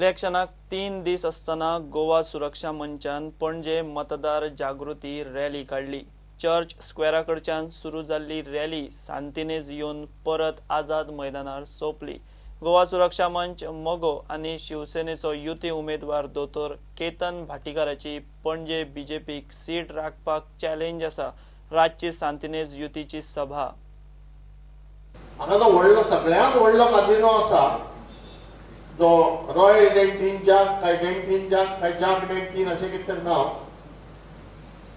इलेक्शनाक 3 दीस असताना गोवा सुरक्षा मंचान पणजे मतदार जागृती रॅली काढली। चर्च स्क्वेराकडच्यान सुरू जाल्ली रॅली सांतिनेज येवन परत आझाद मैदानार सोंपली। गोवा सुरक्षा मंच मोगो आनी शिवसेनेचो युती उमेदवार दोतोर केतन भाटीकाराची पणजे बीजेपीक सीट राखपाक चॅलेंज आसा। रातची सांतिनेज युतीची सभा। हांगा व्हडलो सगळ्यांत व्हडलो काजिनो आसा जो रॉयल डेंटीन काय जाक डेंटीन अशें कितें तरी नांव,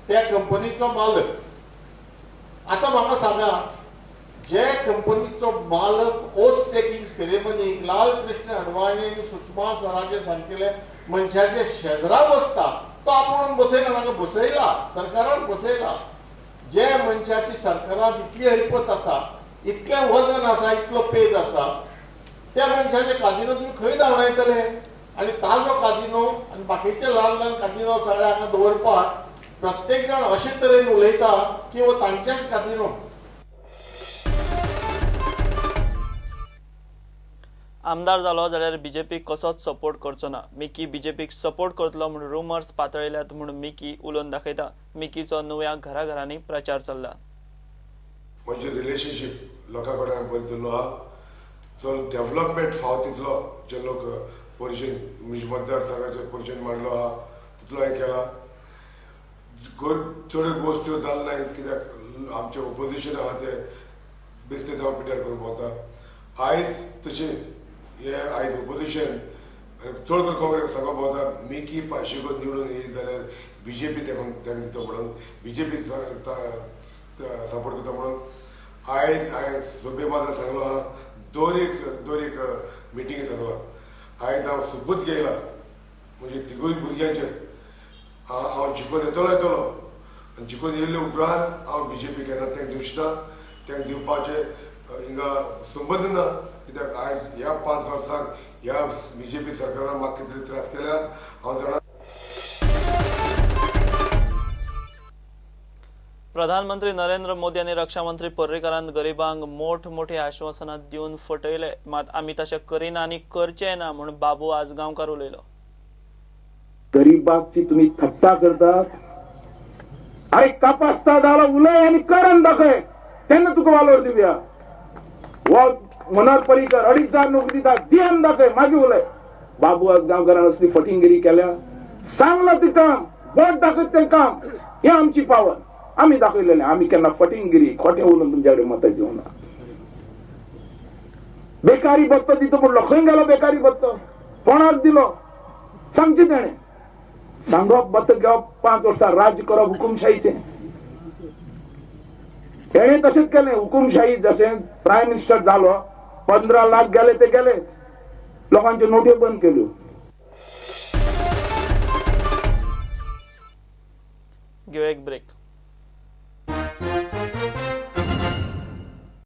त्या कंपनीचो मालक। आता म्हाका सांगा, जे कंपनीचो मालक ओथ टेकिंग सेरेमनीक लाल कृष्ण अडवाणी आनी सुषमा स्वराजे सारकेले मनशाचे शेजरा बसता, तो आपूण बसयना, ताका बसयला, सरकारान बसयला। जे मनशाची सरकारात इतली ऐपत आसा, इतलें वजन आसा, इतलो पेज आसा, त्या मनशाचे काजिनो तुम्ही खंय धांवडायतले? आनी ताजो काजिनो आनी बाकीचे ल्हान ल्हान काजिनो सगळे हांगा दवरपाक प्रत्येक जण अशे तरेन उलयता की हो तांचेच काजिनो। आमदार जालो जाल्यार बीजेपीक कसोच सपोर्ट करचो ना। मिकी बीजेपीक सपोर्ट करतलो म्हूण रुमर्स पातळयल्यात म्हूण मिकी उलोवन दाखयता। मिकीचो नव्या घराघरांनी प्रचार चल्ला। म्हणजे रिलेशनशीप लोकां कडेन हांवें बरी दवरलो आहा। चल डेव्हलपमेंट फावो तितलो जे लोक परिचय म्हणजे मतदारसंघाचे परिचय मांडलो आहा तितलो हांवें केला। चड गोश्टी जाल ना, कित्याक आमचे ओपोजिशन आहा ते बेश्टे जावन पिड्यार करून भोंवता। आयज तशें हे आयज ओपोजिशन चड करून काँग्रेस सगळो भोंवता मिकी पाशिको निवडून येयत जाल्यार बीजेपी तेंका दिता म्हणून, बीजेपी सपोर्ट करता म्हणून आयज हांवें सभे मात सांगलो आहा। दर एक मिटिंगे सांगला। आयज हांव सुबूत घेयला म्हणजे तिगूय भुरग्यांचेर हांव जिखून येतलो आनी जिखून येयले उपरांत हांव बीजेपी केन्ना तेंका दिवचना, तेंका दिवपाचें हिंगा संबंद ना। कित्याक आयज ह्या 5 वर्सांक ह्या बीजेपी सरकारान म्हाका कितें त्रास केल्या हांव जाणा। प्रधानमंत्री नरेंद्र मोदी आणि रक्षा मंत्री पर्रीकारान गरिबांक मोठमोठी आश्वासनां दिवन फटयले, मात आमी तशें करिना आनी करचें ना म्हूण बाबू आजगांवकार उलयलो। गरीबाची तुम्ही थट्टा करतात, आय कापासता जालो उलय आनी करून दाखय, तेन्ना तुका वालोर दिवया। वो मनोहर पर्रीकर 2,500 नोकरी दिता, दियान दाखय, मागीर उलय। बाबू आजगांवकारान असली फटिंगगिरी केल्या, सांगला ते काम, बोट दाखयत ते काम, हे आमची पावर। आम्ही दाखवलेले, आम्ही केन्ना फटिंगगिरी खोटे उलोवन तुमच्याकडे मत दिवना। बेकारी भत्तो दितो म्हणलो, खंय गेलो बेकारी भत्तो? कोणाक दिलो सांगचे तेणे? सांगप भत्तो घेवप 5 वर्सां राज्य करप हुकुमशाहीचें। तेणे तशेंच केलें, हुकुमशाही जशें प्रायम मिनिस्टर जालो 15 लाख गेले ते गेले, लोकांच्यो नोट्यो बंद केल्यो। घेऊ एक ब्रेक।